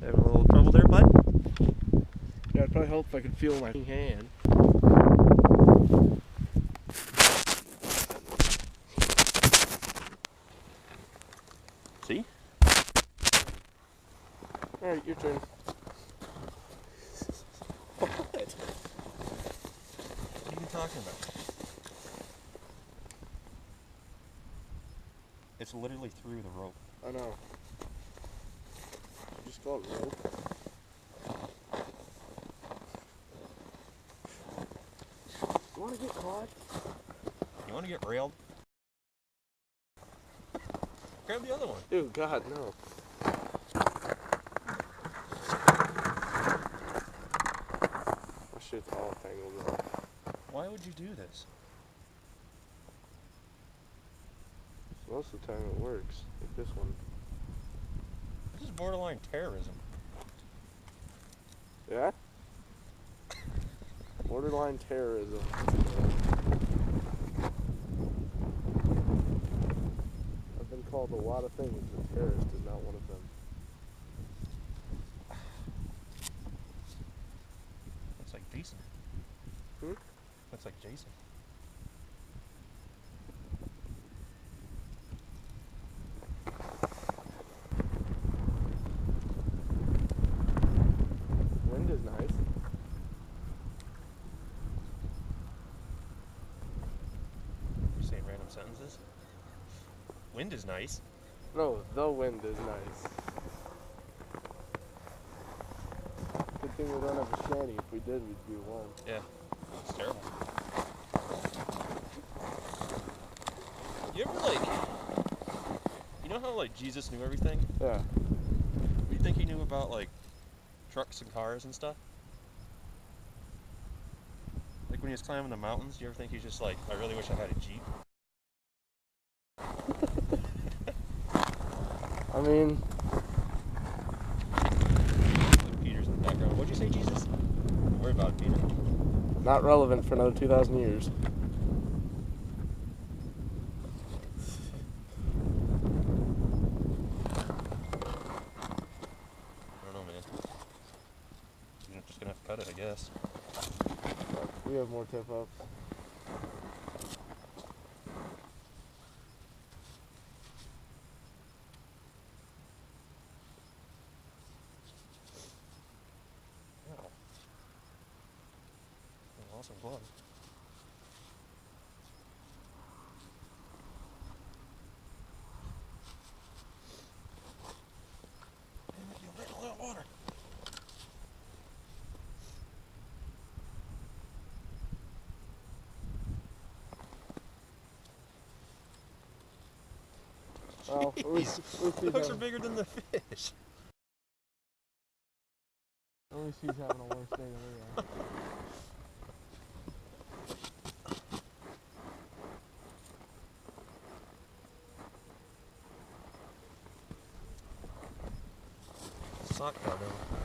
Having a little trouble there, bud? Yeah, it'd probably help if I could feel my hand. See? Alright, your turn. What? What are you talking about? It's literally through the rope. I know. Just call it rope. You want to get caught? You want to get railed? Grab the other one. Dude, God, no. My shit's all tangled up. Why would you do this? Most of the time it works. Like this one. This is borderline terrorism. Yeah? Borderline terrorism. I've been called a lot of things, but terrorist is not one of them. Looks like Jason. Hmm? Looks like Jason. Wind is nice. You're saying random sentences? Wind is nice. No, the wind is nice. Good thing we don't have a shanty. If we did, we'd be warm. Yeah. It's terrible. You ever you know how Jesus knew everything? Yeah. Do you think he knew about trucks and cars and stuff? Like when he was climbing the mountains, do you ever think he's just I really wish I had a Jeep? I mean, Peter's in the background. What'd you say, Jesus? Don't worry about it, Peter. not relevant for another 2,000 years. I don't know, man. You're just gonna have to cut it, I guess. We have more tip-ups. Awesome glove. Damn it, you ran all that water. Well, at least The hooks are bigger than the fish. At least he's having a worse day than we are. Sock car now.